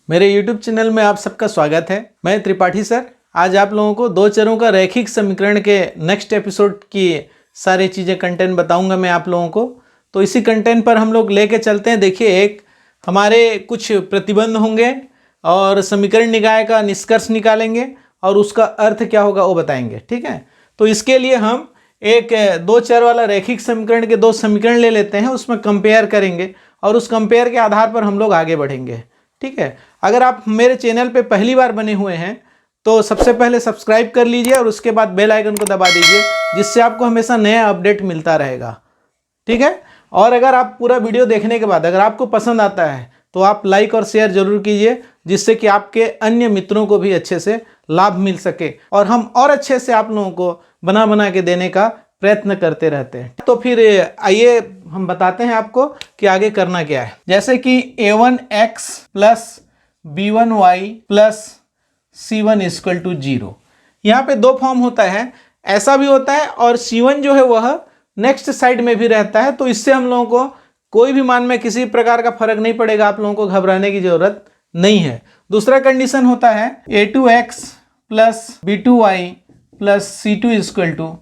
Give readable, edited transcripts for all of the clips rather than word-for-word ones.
मेरे YouTube channel में आप सबका स्वागत है। मैं त्रिपाठी सर आज आप लोगों को दो चरों का रैखिक समीकरण के नेक्स्ट एपिसोड की सारी चीज़ें कंटेंट बताऊंगा मैं आप लोगों को। तो इसी कंटेंट पर हम लोग लेके चलते हैं। देखिए, एक हमारे कुछ प्रतिबंध होंगे और समीकरण निकाय का निष्कर्ष निकालेंगे और उसका अर्थ क्या होगा वो बताएंगे। ठीक है, तो इसके लिए हम एक दो चर वाला रैखिक समीकरण के दो समीकरण ले लेते हैं, उसमें कंपेयर करेंगे और उस कंपेयर के आधार पर हम लोग आगे बढ़ेंगे। ठीक है, अगर आप मेरे चैनल पे पहली बार बने हुए हैं तो सबसे पहले सब्सक्राइब कर लीजिए और उसके बाद बेल आइकन को दबा दीजिए, जिससे आपको हमेशा नया अपडेट मिलता रहेगा। ठीक है, और अगर आप पूरा वीडियो देखने के बाद अगर आपको पसंद आता है तो आप लाइक और शेयर जरूर कीजिए, जिससे कि आपके अन्य मित्रों को भी अच्छे से लाभ मिल सके और हम और अच्छे से आप लोगों को बना के देने का प्रयत्न करते रहते हैं। तो फिर आइए हम बताते हैं आपको कि आगे करना क्या है। जैसे कि a1x plus b1y plus c1 equal to 0। यहाँ पे दो फॉर्म होता है, ऐसा भी होता है और c1 जो है वह नेक्स्ट साइड में भी रहता है। तो इससे हम लोगों को कोई भी मान में किसी प्रकार का फर्क नहीं पड़ेगा, आप लोगों को घबराने की जरूरत नहीं है। दूसरा कंडीशन होता है a2x plus b2y plus c2 equal to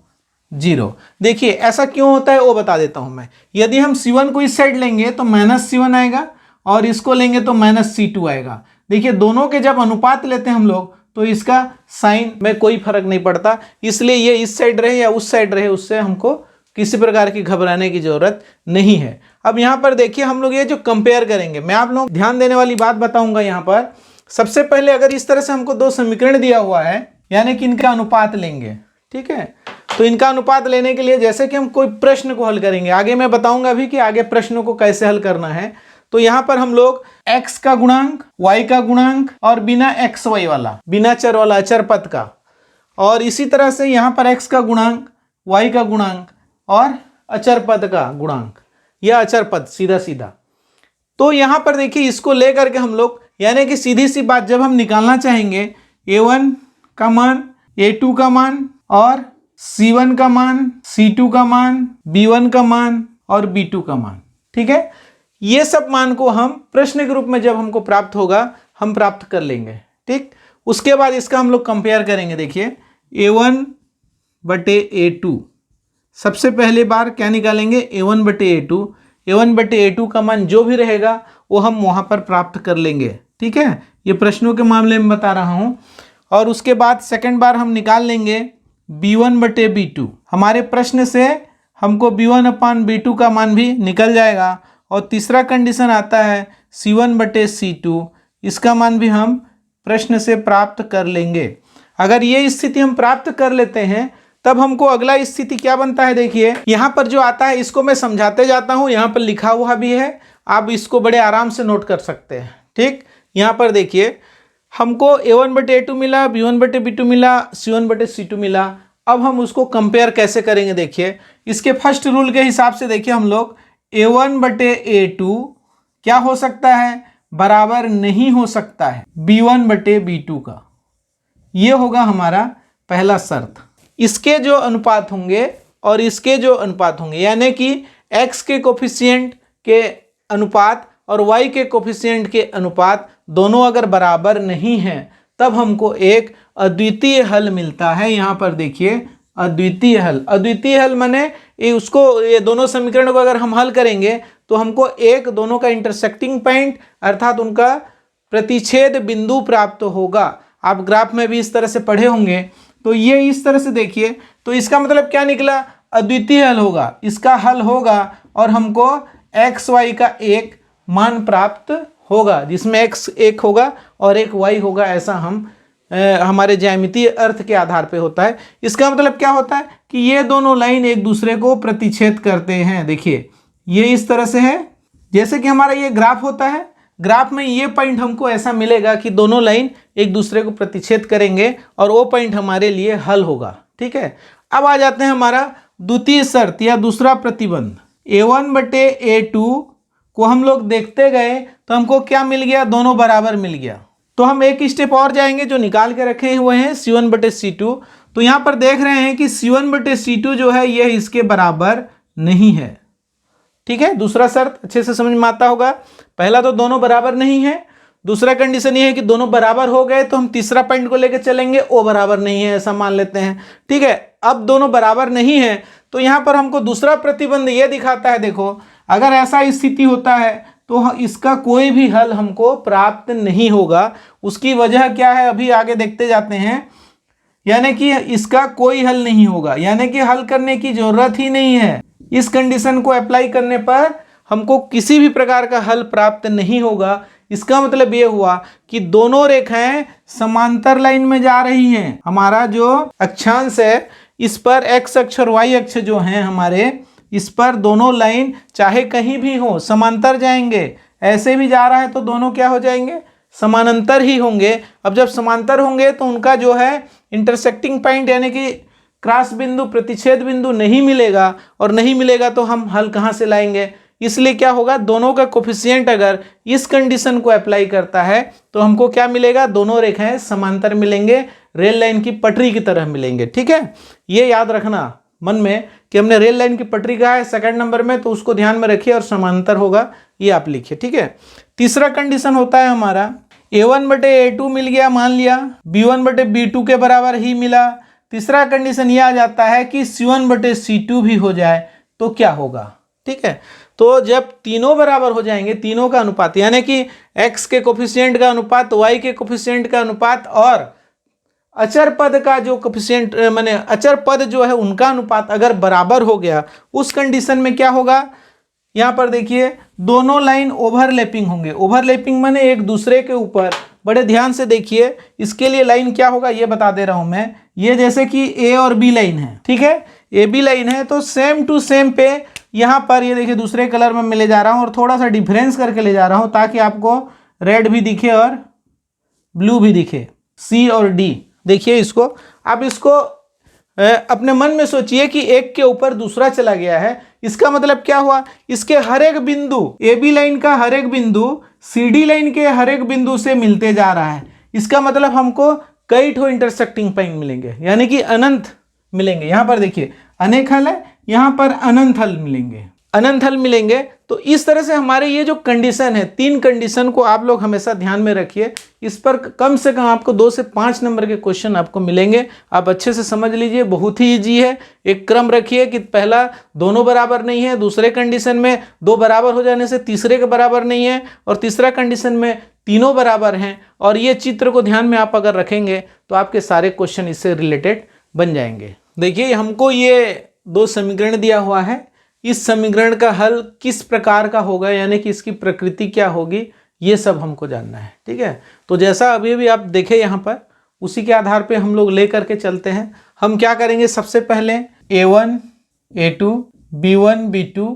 0। देखिए ऐसा क्यों होता है वो बता देता हूं मैं। यदि हम c1 को इस साइड लेंगे तो माइनस c1 आएगा और इसको लेंगे तो माइनस c2 आएगा। देखिए दोनों के जब अनुपात लेते हैं हम लोग तो इसका साइन में कोई फर्क नहीं पड़ता, इसलिए ये इस साइड रहे या उस साइड रहे उससे हमको किसी प्रकार की घबराने की जरूरत नहीं है। अब यहाँ पर देखिए हम लोग ये जो कंपेयर करेंगे, मैं आप लोग ध्यान देने वाली बात बताऊंगा। यहाँ पर सबसे पहले अगर इस तरह से हमको दो समीकरण दिया हुआ है, यानी कि इनका अनुपात लेंगे। ठीक है, तो इनका अनुपात लेने के लिए जैसे कि हम कोई प्रश्न को हल करेंगे, आगे मैं बताऊंगा भी कि आगे प्रश्नों को कैसे हल करना है। तो यहाँ पर हम लोग x का गुणांक, y का गुणांक और बिना x y वाला, बिना चर वाला अचर पद का, और इसी तरह से यहाँ पर x का गुणांक, y का गुणांक और अचर पद का गुणांक या अचर पद सीधा सीधा। तो यहाँ पर देखिए इसको लेकर के हम लोग, यानी कि सीधी सी बात, जब हम निकालना चाहेंगे a1 का मान, a2 का मान और c1 का मान, c2 का मान, b1 का मान और b2 का मान। ठीक है, ये सब मान को हम प्रश्न के रूप में जब हमको प्राप्त होगा हम प्राप्त कर लेंगे। ठीक, उसके बाद इसका हम लोग कंपेयर करेंगे। देखिए a1 बटे a2, सबसे पहले बार क्या निकालेंगे, a1 बटे a2। a1 बटे a2 का मान जो भी रहेगा वो हम वहां पर प्राप्त कर लेंगे। ठीक है, ये प्रश्नों के मामले में बता रहा हूं। और उसके बाद सेकंड बार हम निकाल लेंगे b1 बटे b2। हमारे प्रश्न से हमको b1 अपान b2 का मान भी निकल जाएगा। और तीसरा कंडीशन आता है c1 बटे c2, इसका मान भी हम प्रश्न से प्राप्त कर लेंगे। अगर ये स्थिति हम प्राप्त कर लेते हैं तब हमको अगला स्थिति क्या बनता है। देखिए यहाँ पर जो आता है इसको मैं समझाते जाता हूँ, यहाँ पर लिखा हुआ भी है, आप इसको बड़े आराम से नोट कर सकते हैं। ठीक, यहाँ पर देखिए हमको a1 बटे a2 मिला, b1 बटे b2 मिला, c1 बटे c2 मिला। अब हम उसको कंपेयर कैसे करेंगे, देखिए इसके फर्स्ट रूल के हिसाब से देखिए हम लोग a1 बटे a2 क्या हो सकता है, बराबर नहीं हो सकता है b1 बटे b2 का। ये होगा हमारा पहला शर्त। इसके जो अनुपात होंगे और इसके जो अनुपात होंगे, यानी कि x के कोफिशिएंट के अनुपात और y के कोफिशिएंट के अनुपात दोनों अगर बराबर नहीं हैं तब हमको एक अद्वितीय हल मिलता है। यहाँ पर देखिए अद्वितीय हल, अद्वितीय हल माने ये दोनों समीकरण को अगर हम हल करेंगे तो हमको एक दोनों का इंटरसेक्टिंग पॉइंट अर्थात उनका प्रतिच्छेद बिंदु प्राप्त होगा। आप ग्राफ में भी इस तरह से पढ़े होंगे। तो ये इस तरह से देखिए, तो इसका मतलब क्या निकला, अद्वितीय हल होगा, इसका हल होगा और हमको एक्स वाई का एक मान प्राप्त होगा, जिसमें x एक होगा और एक y होगा। ऐसा हम हमारे ज्यामितीय अर्थ के आधार पे होता है। इसका मतलब क्या होता है कि ये दोनों लाइन एक दूसरे को प्रतिच्छेद करते हैं। देखिए ये इस तरह से है, जैसे कि हमारा ये ग्राफ होता है, ग्राफ में ये पॉइंट हमको ऐसा मिलेगा कि दोनों लाइन एक दूसरे को प्रतिच्छेद करेंगे और वो पॉइंट हमारे लिए हल होगा। ठीक है, अब आ जाते हैं हमारा द्वितीय शर्त या दूसरा प्रतिबंध। a1 बटे a2 को हम लोग देखते गए तो हमको क्या मिल गया, दोनों बराबर मिल गया। तो हम एक स्टेप और जाएंगे, जो निकाल के रखे हुए हैं c1 बटे c2। तो यहाँ पर देख रहे हैं कि c1 बटे c2 जो है यह इसके बराबर नहीं है। ठीक है, दूसरा शर्त अच्छे से समझ में आता होगा। पहला तो दोनों बराबर नहीं है, दूसरा कंडीशन ये है कि दोनों बराबर हो गए तो हम तीसरा पॉइंट को लेकर चलेंगे, ओ बराबर नहीं है ऐसा मान लेते हैं। ठीक है, अब दोनों बराबर नहीं है तो यहाँ पर हमको दूसरा प्रतिबंध ये दिखाता है, देखो अगर ऐसा स्थिति होता है तो इसका कोई भी हल हमको प्राप्त नहीं होगा। उसकी वजह क्या है अभी आगे देखते जाते हैं। यानी कि इसका कोई हल नहीं होगा, यानी कि हल करने की जरूरत ही नहीं है। इस कंडीशन को अप्लाई करने पर हमको किसी भी प्रकार का हल प्राप्त नहीं होगा। इसका मतलब ये हुआ कि दोनों रेखाएं समांतर लाइन में जा रही हैं। हमारा जो अक्षांश है इस पर एक्स अक्ष और वाई अक्ष जो हैं हमारे, इस पर दोनों लाइन चाहे कहीं भी हो समांतर जाएंगे। ऐसे भी जा रहा है तो दोनों क्या हो जाएंगे, समानांतर ही होंगे। अब जब समांतर होंगे तो उनका जो है इंटरसेक्टिंग पॉइंट यानी कि क्रॉस बिंदु, प्रतिच्छेद बिंदु नहीं मिलेगा, और नहीं मिलेगा तो हम हल कहाँ से लाएंगे। इसलिए क्या होगा, दोनों का कोफिशिएंट अगर इस कंडीशन को अप्लाई करता है तो हमको क्या मिलेगा, दोनों रेखाएं समांतर मिलेंगे, रेल लाइन की पटरी की तरह मिलेंगे। ठीक है, ये याद रखना मन में कि हमने रेल लाइन की पटरी कहा है सेकंड नंबर में, तो उसको ध्यान में रखिए और समांतर होगा ये आप लिखिए। ठीक है, तीसरा कंडीशन होता है हमारा A1/A2 मिल गया, मान लिया B1/B2 के बराबर ही मिला। तीसरा कंडीशन ये आ जाता है कि C1/C2 भी हो जाए तो क्या होगा। ठीक है, तो जब तीनों बराबर हो जाएंगे, तीनों का अनुपात यानी कि x के कोफिशिएंट का अनुपात, y के कोफिशिएंट का अनुपात और अचर पद का जो कोफिशिएंट माने अचर पद जो है उनका अनुपात अगर बराबर हो गया, उस कंडीशन में क्या होगा, यहाँ पर देखिए दोनों लाइन ओवरलैपिंग होंगे। ओवरलैपिंग माने एक दूसरे के ऊपर, बड़े ध्यान से देखिए। इसके लिए लाइन क्या होगा ये बता दे रहा हूं मैं। ये जैसे कि ए और बी लाइन है, ठीक है, ए बी लाइन है, तो सेम टू सेम पे यहाँ पर ये देखिए दूसरे कलर में मैं ले जा रहा हूँ और थोड़ा सा डिफरेंस करके ले जा रहा हूँ ताकि आपको रेड भी दिखे और ब्लू भी दिखे। सी और डी देखिए इसको, अब इसको अपने मन में सोचिए कि एक के ऊपर दूसरा चला गया है। इसका मतलब क्या हुआ, इसके हर एक बिंदु, ए बी लाइन का हर एक बिंदु सी डी लाइन के हर एक बिंदु से मिलते जा रहा है। इसका मतलब हमको कई ठो इंटरसेक्टिंग पॉइंट मिलेंगे, यानी कि अनंत मिलेंगे। यहां पर देखिए अनेक हल है, यहां पर अनंत हल मिलेंगे, अनंत हल मिलेंगे। तो इस तरह से हमारे ये जो कंडीशन है, तीन कंडीशन को आप लोग हमेशा ध्यान में रखिए। इस पर कम से कम आपको 2 से 5 नंबर के क्वेश्चन आपको मिलेंगे। आप अच्छे से समझ लीजिए, बहुत ही इजी है। एक क्रम रखिए कि पहला दोनों बराबर नहीं है, दूसरे कंडीशन में दो बराबर हो जाने से तीसरे के बराबर नहीं है, और तीसरा कंडीशन में तीनों बराबर हैं। और ये चित्र को ध्यान में आप अगर रखेंगे तो आपके सारे क्वेश्चन इससे रिलेटेड बन जाएंगे। देखिए हमको ये 2 समीकरण दिया हुआ है, इस समीकरण का हल किस प्रकार का होगा, यानी कि इसकी प्रकृति क्या होगी, ये सब हमको जानना है। ठीक है, तो जैसा अभी भी आप देखें यहाँ पर, उसी के आधार पे हम लोग ले करके चलते हैं। हम क्या करेंगे, सबसे पहले A1 A2 B1 B2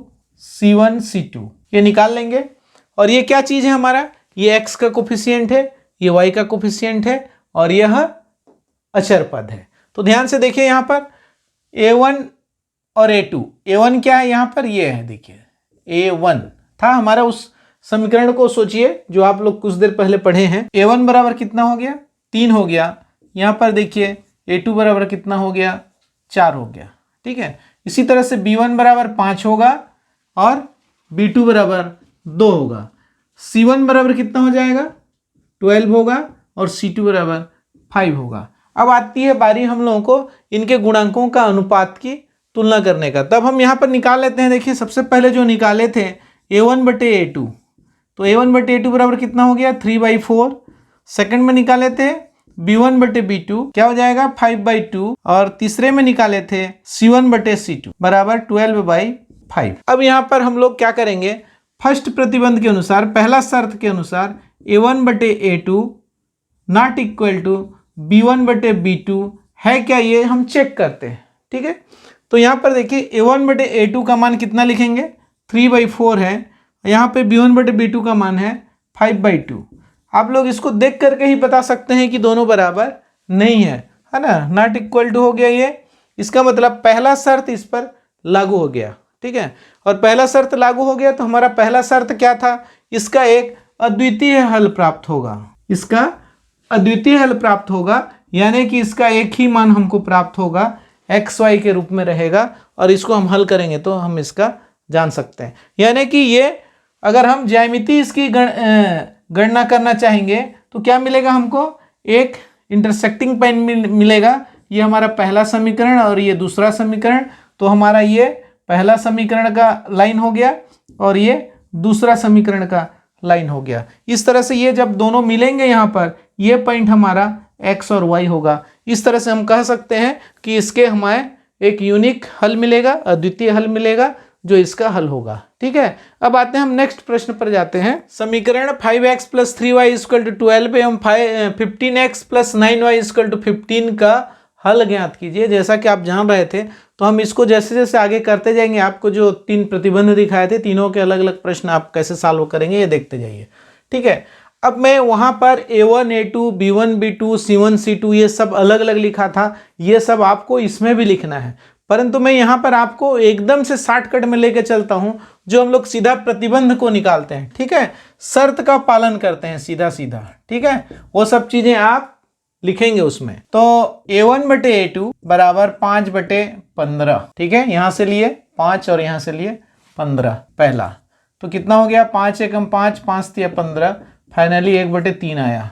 C1 C2 ये निकाल लेंगे। और ये क्या चीज़ है हमारा, ये x का कोफिशिएंट है, ये y का कोफिशिएंट है, और यह अचर पद है। तो ध्यान से देखिए यहाँ पर A1 और A2, A1 क्या है यहाँ पर, ये है देखिए A1 था हमारा। उस समीकरण को सोचिए जो आप लोग कुछ देर पहले पढ़े हैं। A1 बराबर कितना हो गया, 3 हो गया। यहाँ पर देखिए A2 बराबर कितना हो गया, 4 हो गया। ठीक है, इसी तरह से B1 बराबर 5 होगा और B2 बराबर 2 होगा। C1 बराबर कितना हो जाएगा, 12 होगा, और C2 बराबर 5 होगा। अब आती है बारी हम लोगों को इनके गुणांकों का अनुपात की तुलना करने का। तब हम यहाँ पर निकाल लेते हैं। देखिए सबसे पहले जो निकाले थे A1/A2, तो A1/A2 बराबर कितना हो गया, 3/4। सेकंड में निकाले थे B1/B2, क्या हो जाएगा 5/2। और तीसरे में निकाले थे C1/C2 बराबर 12/5। अब यहाँ पर हम लोग क्या करेंगे, फर्स्ट प्रतिबंध के अनुसार, पहला शर्त के अनुसार A1/A2 not equal to B1/B2 है क्या, ये हम चेक करते हैं। ठीक है, तो यहाँ पर देखिए A1/A2 का मान कितना लिखेंगे, 3/4 है। यहाँ पे B1/B2 का मान है 5/2। आप लोग इसको देख करके ही बता सकते हैं कि दोनों बराबर नहीं है ना, नॉट इक्वल टू हो गया ये। इसका मतलब पहला शर्त इस पर लागू हो गया। ठीक है, और पहला शर्त लागू हो गया तो हमारा पहला शर्त क्या था, इसका एक अद्वितीय हल प्राप्त होगा। इसका अद्वितीय हल प्राप्त होगा, यानी कि इसका एक ही मान हमको प्राप्त होगा, XY के रूप में रहेगा। और इसको हम हल करेंगे तो हम इसका जान सकते हैं। यानी कि ये अगर हम ज्यामिति इसकी गणना करना चाहेंगे तो क्या मिलेगा हमको, एक इंटरसेक्टिंग पॉइंट मिलेगा। ये हमारा पहला समीकरण और ये दूसरा समीकरण, तो हमारा ये पहला समीकरण का लाइन हो गया और ये दूसरा समीकरण का लाइन हो गया। इस तरह से ये जब दोनों मिलेंगे यहाँ पर, ये पॉइंट हमारा x और y होगा। इस तरह से हम कह सकते हैं कि इसके हमें एक यूनिक हल मिलेगा, अद्वितीय हल मिलेगा, जो इसका हल होगा। ठीक है, अब आते हैं हम नेक्स्ट प्रश्न पर जाते हैं। समीकरण 5x + 3y = 12 एवं 15x + 9y = 15 का हल ज्ञात कीजिए। जैसा कि आप जान रहे थे, तो हम इसको जैसे जैसे आगे करते जाएंगे, आपको जो 3 प्रतिबंध दिखाए थे, तीनों के अलग अलग प्रश्न आप कैसे सॉल्व करेंगे ये देखते जाइए। ठीक है, अब मैं वहां पर A1 A2 B1 B2 C1 C2 ये सब अलग अलग लिखा था, ये सब आपको इसमें भी लिखना है, परंतु मैं यहाँ पर आपको एकदम से शॉर्टकट में लेके चलता हूँ, जो हम लोग सीधा प्रतिबंध को निकालते हैं। ठीक है, शर्त का पालन करते हैं सीधा सीधा। ठीक है, वो सब चीजें आप लिखेंगे उसमें। तो A1/A2 = 5/15। ठीक है, यहां से लिए 5 और यहां से लिए 15 पहला, तो कितना हो गया, 5 एकम 5, 5 तिया 15, फाइनली 1/3 आया।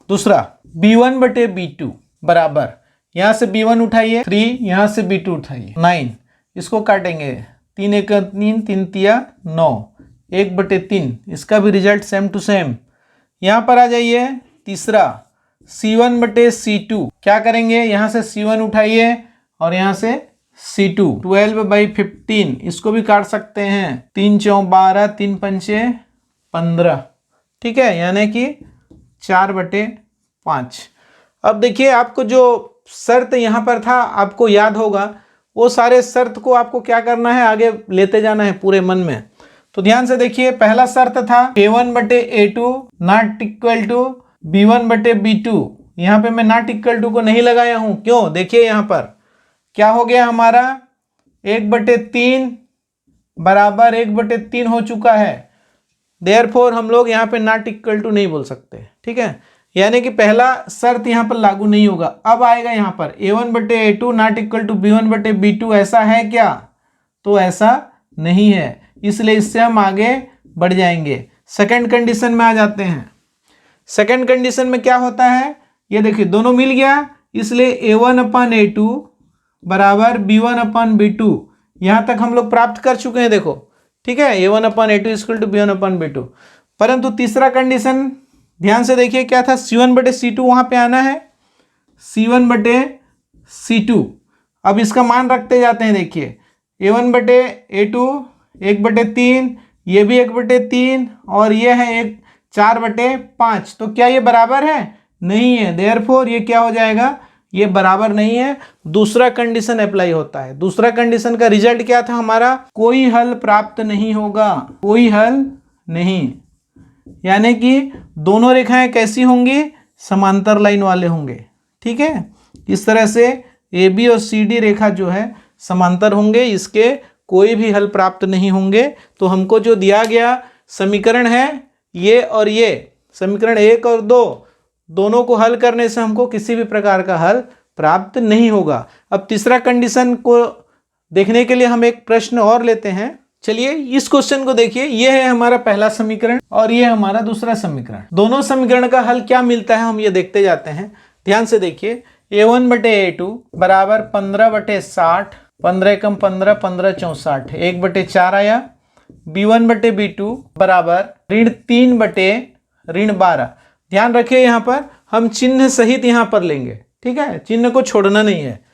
दूसरा B1/B2 बराबर, यहां से B1 उठाइए 3, यहां से B2 उठाइए 9, इसको काटेंगे 3 एकम 3, 3 तिया 9, 1/3, इसका भी रिजल्ट सेम टू सेम। यहां पर आ जाइए तीसरा C1/C2, क्या करेंगे, यहां से C1 उठाइए और यहां से C2, 12/15, इसको भी काट सकते हैं, 3 चौं 12, 3 पंचे 15। ठीक है, यानी कि 4/5। अब देखिए, आपको जो शर्त यहाँ पर था आपको याद होगा, वो सारे शर्त को आपको क्या करना है, आगे लेते जाना है पूरे मन में। तो ध्यान से देखिए, पहला शर्त था A1/A2 ≠ B1/B2। यहाँ पे मैं ≠ को नहीं लगाया हूं, क्यों, देखिए यहाँ पर क्या हो गया, हमारा 1/3 बराबर 1/3 हो चुका है। देयरफॉर हम लोग यहाँ पे ≠ नहीं बोल सकते। ठीक है, यानी कि पहला शर्त यहाँ पर लागू नहीं होगा। अब आएगा यहाँ पर A1/A2 ≠ B1/B2, ऐसा है क्या, तो ऐसा नहीं है, इसलिए इससे हम आगे बढ़ जाएंगे। सेकंड कंडीशन में आ जाते हैं। सेकंड कंडीशन में क्या होता है, ये देखिए दोनों मिल गया, इसलिए A1/A2 बराबर B1/B2, यहां तक हम लोग प्राप्त कर चुके हैं। देखो, ठीक है, A1/A2 = B1/B2। परंतु तीसरा कंडीशन ध्यान से देखिए क्या था, C1/C2 वहां पे आना है, C1/C2। अब इसका मान रखते जाते हैं। देखिए A1/A2 1/3, ये भी 1/3 और ये है 4/5, तो क्या ये बराबर है, नहीं है। देयरफॉर ये क्या हो जाएगा, ये बराबर नहीं है। दूसरा कंडीशन अप्लाई होता है। दूसरा कंडीशन का रिजल्ट क्या था हमारा, कोई हल प्राप्त नहीं होगा, कोई हल नहीं, यानी कि दोनों रेखाएं कैसी होंगी, समांतर लाइन वाले होंगे। ठीक है, इस तरह से AB और CD रेखा जो है समांतर होंगे, इसके कोई भी हल प्राप्त नहीं होंगे। तो हमको जो दिया गया समीकरण है, ये और ये समीकरण 1 और 2 दोनों को हल करने से हमको किसी भी प्रकार का हल प्राप्त नहीं होगा। अब तीसरा कंडीशन को देखने के लिए हम एक प्रश्न और लेते हैं। चलिए इस क्वेश्चन को देखिए, ये है हमारा पहला समीकरण और ये हमारा दूसरा समीकरण। दोनों समीकरण का हल क्या मिलता है हम ये देखते जाते हैं। ध्यान से देखिए, A1/A2 बराबर 15/60, 15 एकम 15, 15 चौं 60, 1/4 आया। B1/B2 बराबर -3/12। ध्यान रखिए, यहाँ पर हम चिन्ह सहित यहाँ पर लेंगे। ठीक है, चिन्ह को छोड़ना नहीं है।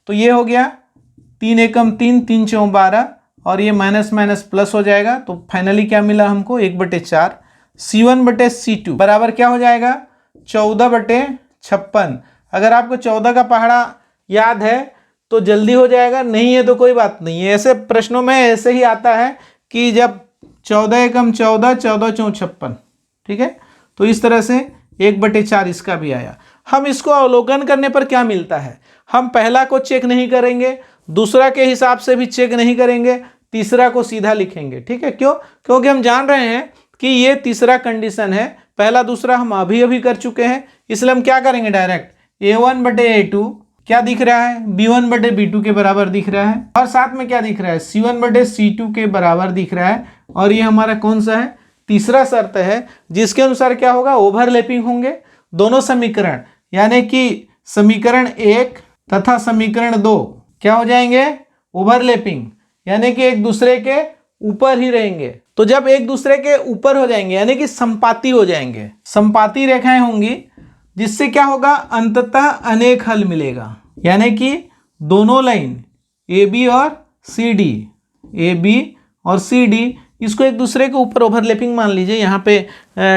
तो ये हो गया 3 एकम 3, 3 चौं 12 और ये माइनस माइनस प्लस हो जाएगा। तो फाइनली क्या मिला हमको, 1/4। C1/C2 बराबर क्या हो जाएगा, 14/56। अगर आपको 14 का पहाड़ा याद है तो जल्दी हो जाएगा, नहीं है तो कोई बात नहीं है। ऐसे प्रश्नों में ऐसे ही आता है कि जब 14 एकम 14, 14 चौं 56। ठीक है, तो इस तरह से 1/4 इसका भी आया। हम इसको अवलोकन करने पर क्या मिलता है, हम पहला को चेक नहीं करेंगे, दूसरा के हिसाब से भी चेक नहीं करेंगे, तीसरा को सीधा लिखेंगे। ठीक है, क्यों, क्योंकि हम जान रहे हैं कि ये तीसरा कंडीशन है, पहला दूसरा हम अभी कर चुके हैं, इसलिए हम क्या करेंगे, डायरेक्ट A1/A2 क्या दिख रहा है, B1/B2 के बराबर दिख रहा है, और साथ में क्या दिख रहा है, C1/C2 के बराबर दिख रहा है। और ये हमारा कौन सा है, तीसरा शर्त है जिसके अनुसार क्या होगा, ओवरलैपिंग होंगे दोनों समीकरण, यानी कि समीकरण 1 तथा समीकरण 2 क्या हो जाएंगे, ओवरलैपिंग, यानी कि एक दूसरे के ऊपर ही रहेंगे। तो जब एक दूसरे के ऊपर हो जाएंगे यानी कि संपाती हो जाएंगे, संपाती रेखाएं होंगी, जिससे क्या होगा, अंततः अनेक हल मिलेगा। यानी कि दोनों लाइन AB और CD, AB और CD, इसको एक दूसरे के ऊपर ओवरलैपिंग मान लीजिए। यहाँ पे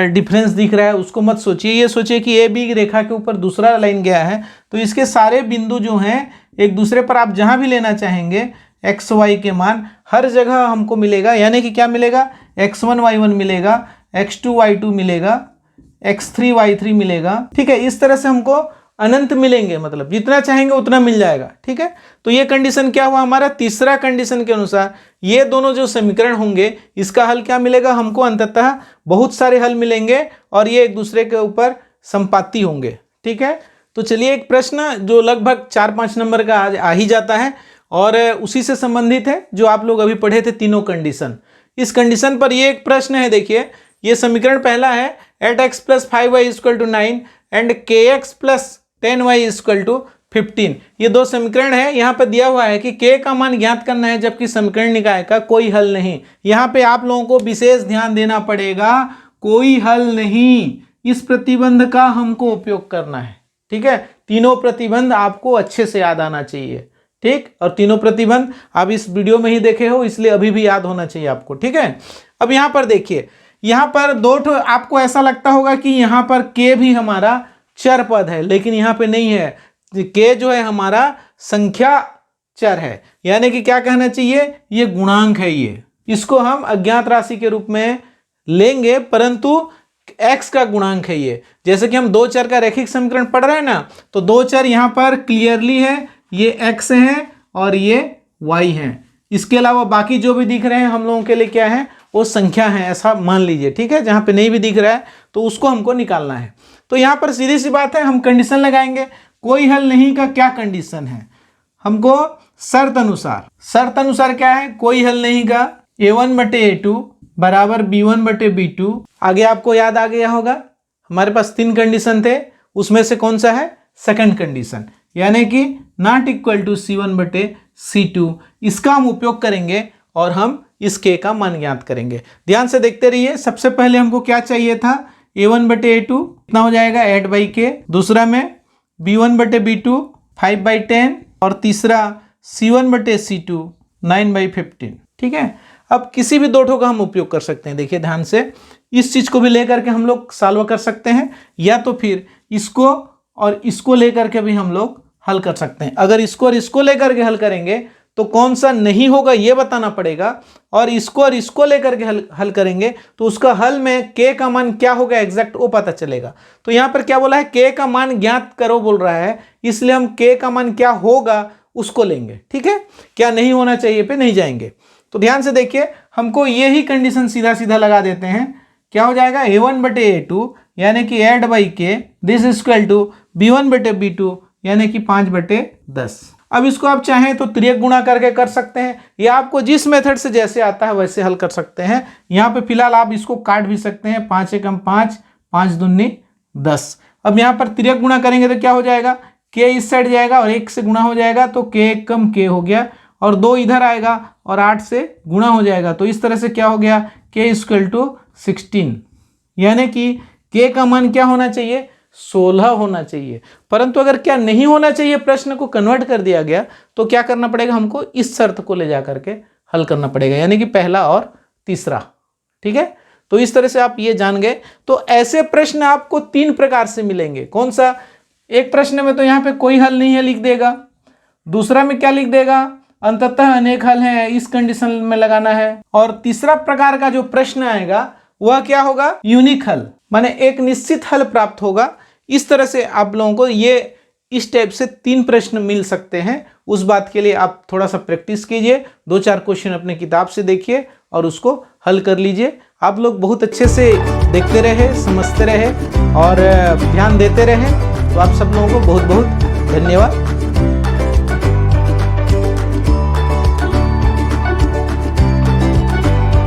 डिफरेंस दिख रहा है, उसको मत सोचिए, ये सोचिए कि AB रेखा के ऊपर दूसरा लाइन गया है, तो इसके सारे बिंदु जो हैं एक दूसरे पर आप जहाँ भी लेना चाहेंगे XY के मान हर जगह हमको मिलेगा। यानी कि क्या मिलेगा, X1 Y1 मिलेगा, X2 Y2 मिलेगा, X3 Y3 मिलेगा। ठीक है, इस तरह से हमको अनंत मिलेंगे, मतलब जितना चाहेंगे उतना मिल जाएगा। ठीक है, तो ये कंडीशन क्या हुआ हमारा, तीसरा कंडीशन के अनुसार ये दोनों जो समीकरण होंगे इसका हल क्या मिलेगा हमको, अंततः बहुत सारे हल मिलेंगे और ये एक दूसरे के ऊपर संपाती होंगे। ठीक है, तो चलिए एक प्रश्न जो लगभग 4-5 नंबर का आ ही जाता है और उसी से संबंधित है जो आप लोग अभी पढ़े थे, तीनों कंडीशन। इस कंडीशन पर ये एक प्रश्न है, देखिए ये समीकरण पहला है, eight x + 5y = 9 and kx + 10y = 15। ये दो समीकरण है। यहाँ पर दिया हुआ है कि k का मान ज्ञात करना है, जबकि समीकरण निकाय का कोई हल नहीं। यहाँ पे आप लोगों को विशेष ध्यान देना पड़ेगा, कोई हल नहीं, इस प्रतिबंध का हमको उपयोग करना है। ठीक है, तीनों प्रतिबंध आपको अच्छे से याद आना चाहिए। ठीक, और तीनों प्रतिबंध आप इस वीडियो में ही देखे हो, इसलिए अभी भी याद होना चाहिए आपको। ठीक है, अब यहाँ पर देखिए, यहाँ पर दो ठो आपको ऐसा लगता होगा कि यहाँ पर k भी हमारा चर पद है, लेकिन यहाँ पे नहीं है। k जो है हमारा संख्या चर है, यानी कि क्या कहना चाहिए, ये गुणांक है। ये इसको हम अज्ञात राशि के रूप में लेंगे, परंतु x का गुणांक है ये। जैसे कि हम दो चर का रैखिक समीकरण पढ़ रहे हैं ना, तो दो चर यहाँ पर क्लियरली है, ये x है और ये y है। इसके अलावा बाकी जो भी दिख रहे हैं हम लोगों के लिए क्या है, वो संख्या है, ऐसा मान लीजिए। ठीक है, जहाँ पे नहीं भी दिख रहा है तो उसको हमको निकालना है। तो यहाँ पर सीधी सी बात है, हम कंडीशन लगाएंगे। कोई हल नहीं का क्या कंडीशन है, हमको शर्त अनुसार क्या है, कोई हल नहीं का A1/A2 = B1/B2। आगे आपको याद आ गया होगा, हमारे पास 3 कंडीशन थे, उसमें से कौन सा है, सेकंड कंडीशन, यानी कि नॉट इक्वल टू C1/C2। इसका हम उपयोग करेंगे और हम इस k का मान ज्ञात करेंगे। ध्यान से देखते रहिए। सबसे पहले हमको क्या चाहिए था, A1/A2 कितना हो जाएगा, 8/k। दूसरा में B1/B2 5/10 और तीसरा C1/C2 9/15। ठीक है, अब किसी भी दो ठो का हम उपयोग कर सकते हैं। देखिए ध्यान से, इस चीज को भी लेकर के हम लोग सॉल्व कर सकते हैं, या तो फिर इसको और इसको लेकर के भी हम लोग हल कर सकते हैं। अगर इसको और इसको लेकर के हल करेंगे तो कौन सा नहीं होगा ये बताना पड़ेगा, और इसको लेकर के हल करेंगे तो उसका हल में k का मान क्या होगा एग्जैक्ट वो पता चलेगा। तो यहाँ पर क्या बोला है, k का मान ज्ञात करो बोल रहा है, इसलिए हम k का मान क्या होगा उसको लेंगे। ठीक है, क्या नहीं होना चाहिए पे नहीं जाएंगे। तो ध्यान से देखिए, हमको यही कंडीशन सीधा सीधा लगा देते हैं। क्या हो जाएगा, A1/A2 यानी कि 8/k this equal to B1/B2 यानी कि 5/10। अब इसको आप चाहें तो त्रियक गुणा करके कर सकते हैं, या आपको जिस मेथड से जैसे आता है वैसे हल कर सकते हैं। यहाँ पे फिलहाल आप इसको काट भी सकते हैं, 5 एकम 5, 5 दूनी 10। अब यहाँ पर त्रियक गुणा करेंगे तो क्या हो जाएगा, k इस साइड जाएगा और 1 से गुणा हो जाएगा, तो k एकम k हो गया, और 2 इधर आएगा और 8 से गुणा हो जाएगा। तो इस तरह से क्या हो गया, k इक्वल टू 16, यानी कि k का मान क्या होना चाहिए, 16 होना चाहिए। परंतु अगर क्या नहीं होना चाहिए प्रश्न को कन्वर्ट कर दिया गया तो क्या करना पड़ेगा, हमको इस शर्त को ले जा करके हल करना पड़ेगा, यानी कि पहला और तीसरा। ठीक है, तो इस तरह से आप ये जान गए। तो ऐसे प्रश्न आपको 3 प्रकार से मिलेंगे। कौन सा, एक प्रश्न में तो यहाँ पे कोई हल नहीं है लिख देगा, दूसरा में क्या लिख देगा, अंततः अनेक हल हैं, इस कंडीशन में लगाना है, और तीसरा प्रकार का जो प्रश्न आएगा वह क्या होगा, यूनिक हल, माने एक निश्चित हल प्राप्त होगा। इस तरह से आप लोगों को ये इस टाइप से 3 प्रश्न मिल सकते हैं। उस बात के लिए आप थोड़ा सा प्रैक्टिस कीजिए, 2-4 क्वेश्चन अपने किताब से देखिए और उसको हल कर लीजिए। आप लोग बहुत अच्छे से देखते रहे, समझते रहे और ध्यान देते रहे। तो आप सब लोगों को बहुत बहुत धन्यवाद।